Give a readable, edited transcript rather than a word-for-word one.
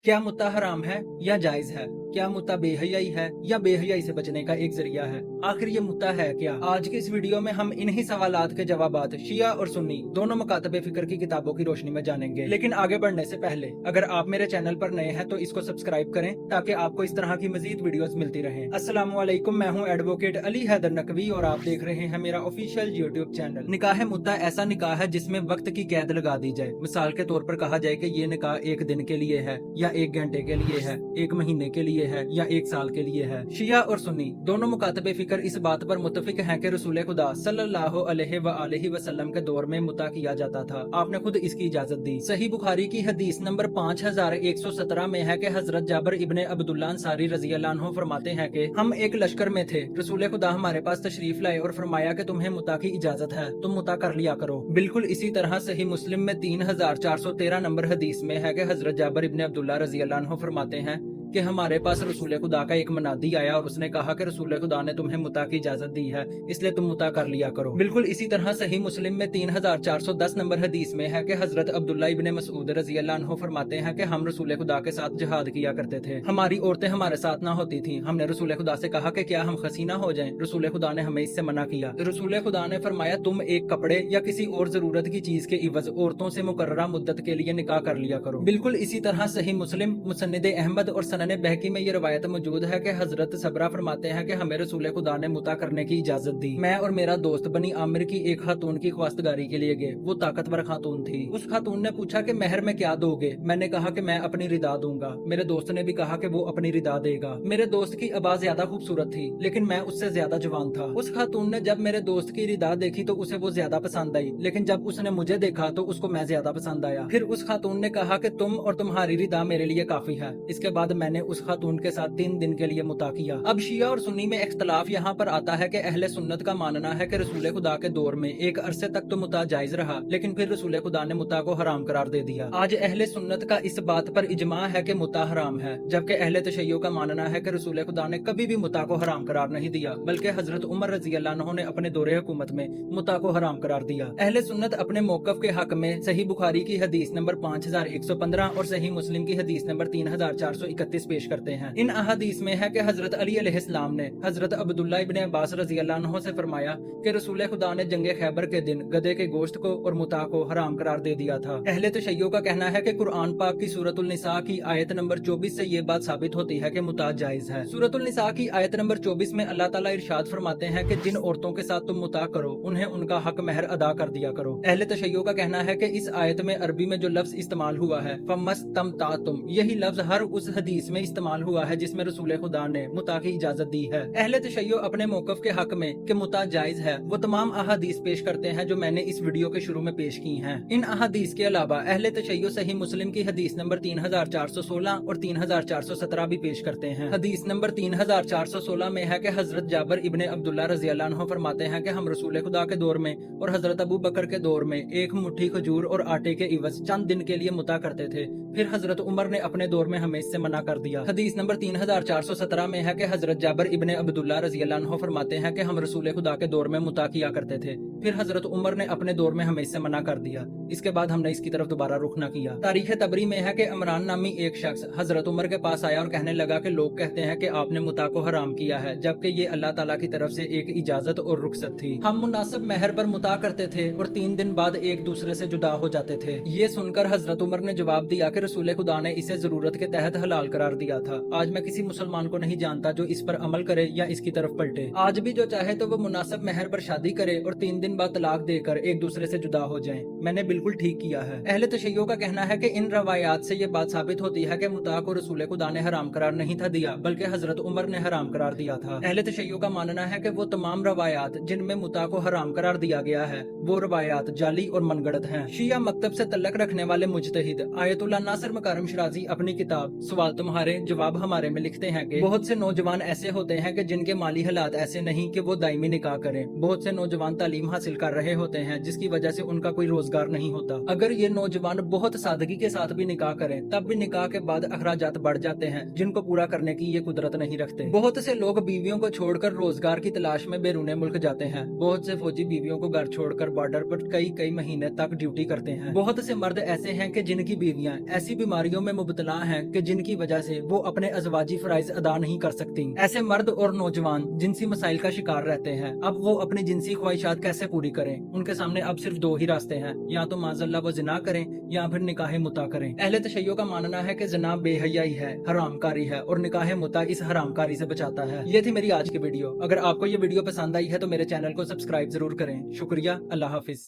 क्या मुत्ता हराम है या जायज है? क्या मुत्ता बेहयाई है या बेहयाई से बचने का एक जरिया है? आखिर ये मुत्ता है क्या? आज की इस वीडियो में हम इन्हीं सवालात के जवाबात शिया और सुन्नी दोनों मकातबे फिक्र की किताबों की रोशनी में जानेंगे। लेकिन आगे बढ़ने से पहले अगर आप मेरे चैनल पर नए हैं तो इसको सब्सक्राइब करें ताकि आपको इस तरह की मजीद वीडियोस मिलती रहें। अस्सलाम वालेकुम, मैं हूं एडवोकेट अली हैदर नकवी और आप देख रहे हैं मेरा ऑफिशियल यूट्यूब चैनल। निकाह मुत्ता ऐसा निकाह है जिसमें वक्त की कैद लगा दी जाए। मिसाल के तौर पर कहा जाए कि ये निकाह एक दिन के लिए है या एक घंटे के लिए है, एक महीने के लिए है या एक साल के लिए है। शिया और सुन्नी दोनों मुकातबे फिक्र इस बात पर मुत्तफिक हैं कि रसूल खुदा सल्लल्लाहु अलैहि वसल्लम के दौर में मुता किया जाता था। आपने खुद इसकी इजाजत दी। सही बुखारी की हदीस नंबर 5117 में है कि हजरत जाबर इब्ने अब्दुल्लाह अंसारी रजी अल्लाह अन्हु फरमाते हैं कि हम एक लश्कर में थे, रसूल खुदा हमारे पास तशरीफ लाए और फरमाया कि तुम्हें मुता की इजाजत है, तुम मुता कर लिया करो। बिल्कुल इसी तरह सही मुस्लिम में 3413 नंबर हदीस में है कि हजरत जाबर इब्ने अब्दुल्लाह रजी अल्लाह अन्हु फरमाते हैं कि हमारे पास रसूल खुदा का एक मनादी आया और उसने कहा कि रसूल खुदा ने तुम्हें मुता की इजाजत दी है, इसलिए तुम मुता कर लिया करो। बिल्कुल इसी तरह सही मुस्लिम में 3410 नंबर हदीस में है कि हजरत अब्दुल्ला इब्ने मसूद रजी अल्लाह अन्हु फरमाते हैं कि हम रसूल खुदा के साथ जिहाद किया करते थे। हमारी औरतें हमारे साथ ना होती थी। हमने रसूल खुदा से कहा कि क्या हम खसीना हो जाएं? रसूल खुदा ने हमें इससे मना किया। रसूल खुदा ने फरमाया तुम एक कपड़े या किसी और जरूरत की चीज के इवज औरतों से मुकर्ररा मुद्दत के लिए निकाह कर लिया करो। बिल्कुल इसी तरह सही मुस्लिम, मुसन्निद अहमद और सनन बहकी में ये रवायत मौजूद है कि हजरत सबरा फरमाते हैं कि हमें रसूल खुदा ने मुता करने की इजाजत दी। मैं और मेरा दोस्त बनी आमिर की एक खातून की ख्वास्तगारी के लिए गए। वो ताकतवर खातून थी। उस खातून ने पूछा कि मेहर में क्या दोगे? मैंने कहा कि मैं अपनी रिदा दूंगा। मेरे दोस्त ने भी कहा कि वो अपनी रिदा देगा। मेरे दोस्त की आवाज ज्यादा खूबसूरत थी लेकिन मैं उससे ज्यादा जवान था। उस खातून ने जब मेरे दोस्त की रिदा देखी तो उसे वो ज्यादा पसंद आई, लेकिन जब उसने मुझे देखा तो उसको मैं ज्यादा पसंद आया। फिर उस खातून ने कहा कि तुम और तुम्हारी रिदा मेरे लिए काफी है। इसके बाद मैंने उस खातून के साथ 3 दिन के लिए मुता किया। अब शिया और सुन्नी में इख्तलाफ यहाँ पर आता है कि अहले सुन्नत का मानना है कि रसूल खुदा के दौर में एक अरसे तक तो मुता जायज रहा, लेकिन फिर रसूल खुदा ने मुता को हराम करार दे दिया। आज अहले सुन्नत का इस बात पर इजमा है कि मुता हराम है, जबकि अहले तशय्यो का मानना है कि रसूल खुदा ने कभी भी मुता को हराम करार नहीं दिया, बल्कि हजरत उमर रजी अल्लाह अन्हु ने अपने दौरे हुकूमत में मुता को हराम करार दिया। अहले सुन्नत अपने मौकफ के हक में सही बुखारी की हदीस नंबर 5115 और सही मुस्लिम की हदीस नंबर 3431 पेश करते हैं। इन अहादीस में है कि हजरत अली अलैहिस्सलाम ने हजरत अब्दुल्ला इब्ने अब्बास रजी अल्लाह अन्हु से फरमाया कि रसूल खुदा ने जंगे खैबर के दिन गधे के गोश्त को और मुता को हराम करार दे दिया था। अहले तशय्यो का कहना है कि कुरान पाक की सूरतुल निसा की आयत नंबर 24 से ये बात साबित होती है कि मुता जायज है। सूरतुल निसा की आयत नंबर 24 में अल्लाह ताला इरशाद फरमाते हैं कि जिन औरतों के साथ तुम मुता करो उन्हें उनका हक महर अदा कर दिया करो। अहले तशय्यो का कहना है कि इस आयत में अरबी में जो लफ्ज इस्तेमाल हुआ है फमस्तमतातुम, यही लफ्ज हर उस हदीस में इस्तेमाल हुआ है जिसमें रसूल खुदा ने मुता की इजाजत दी है। अहले तशय्यो अपने मौकफ के हक में कि मुता जायज है वो तमाम अहादीस पेश करते हैं जो मैंने इस वीडियो के शुरू में पेश की हैं। इन अहादीस के अलावा अहले तशय्यो सही मुस्लिम की हदीस नंबर 3416 और 3417 भी पेश करते हैं। हदीस नंबर 3416 में है कि हजरत जाबर इब्ने अब्दुल्ला रजी अल्लाह अन्हु फरमाते हैं कि हम रसूल खुदा के दौर में और हजरत अबू बकर के दौर में एक मुट्ठी खजूर और आटे के इवज चंद दिन के लिए मुता करते थे, फिर हजरत उमर ने अपने दौर में हमें इससे मना कर दिया। हदीस नंबर 3417 में है कि हजरत जाबर इब्ने अब्दुल्ला रजी अल्लाह अन्हु फरमाते हैं कि हम रसूल खुदा के दौर में मुता किया करते थे, फिर हजरत उमर ने अपने दौर में हमें इससे मना कर दिया। इसके बाद हमने इसकी तरफ दोबारा रुख न किया। तारीख तबरी में है कि इमरान नामी एक शख्स हजरत उमर के पास आया और कहने लगा कि लोग कहते हैं कि आपने मुता को हराम किया है, जबकि ये अल्लाह ताला की तरफ से एक इजाजत और रुखसत थी। हम मुनासिब महर पर मुता करते थे और 3 दिन बाद एक दूसरे से जुदा हो जाते थे। ये सुनकर हजरत उमर ने जवाब दिया कि रसूल खुदा ने इसे जरूरत के तहत हलाल करार दिया था। आज मैं किसी मुसलमान को नहीं जानता जो इस पर अमल करे या इसकी तरफ पलटे। आज भी जो चाहे तो वो मुनासिब महर पर शादी करे और 3 दिन बाद तलाक देकर एक दूसरे से जुदा हो जाएं। मैंने बिल्कुल ठीक किया है। अहले तशय्यो का कहना है कि इन रवायात से ये बात साबित होती है कि मुता को रसूल खुदा ने हराम करार नहीं था दिया, बल्कि हजरत उमर ने हराम करार दिया था। अहले तशय्यो का मानना है कि वो तमाम रवायात जिनमें मुता को हराम करार दिया गया है वो रवायात जाली और मनगढ़ंत हैं। शिया मकतब से तल्लक रखने वाले मुजतहिद आयतुल्लाह नासिर मकारम शिराजी अपनी किताब सवाल तुम्हारे जवाब हमारे में लिखते हैं कि बहुत से नौजवान ऐसे होते हैं कि जिनके माली हालात ऐसे नहीं कि वो दायमी निकाह करें। बहुत से नौजवान तालीम हासिल कर रहे होते हैं जिसकी वजह से उनका कोई रोजगार नहीं होता। अगर ये नौजवान बहुत सादगी के साथ भी निकाह करें तब भी निकाह के बाद अखराजात बढ़ जाते हैं जिनको पूरा करने की ये कुदरत नहीं रखते। बहुत से लोग बीवियों को छोड़कर रोजगार की तलाश में बैरूने मुल्क जाते हैं। बहुत से फौजी बीवियों को घर छोड़कर बॉर्डर पर कई महीने तक ड्यूटी करते हैं। बहुत से मर्द ऐसे हैं कि जिनकी बीवियां ऐसी बीमारियों में मुबतला हैं कि जिनकी वजह से वो अपने अज़वाजी फराइज अदा नहीं कर सकती। ऐसे मर्द और नौजवान जिनसी मसाइल का शिकार रहते हैं। अब वो अपनी जिनसी ख्वाहिशात कैसे पूरी करें? उनके सामने अब सिर्फ दो ही रास्ते हैं, या तो माज़अल्लाह वो जिना करें या फिर निकाह मुता करें। अहले तशय्यो का मानना है कि जना बेहयाई है, हरामकारी है और निकाह मुता इस हरामकारी से बचाता है। ये थी मेरी आज की वीडियो। अगर आपको ये वीडियो पसंद आई है तो मेरे चैनल को सब्सक्राइब जरूर करें। शुक्रिया। अल्लाह हाफिज।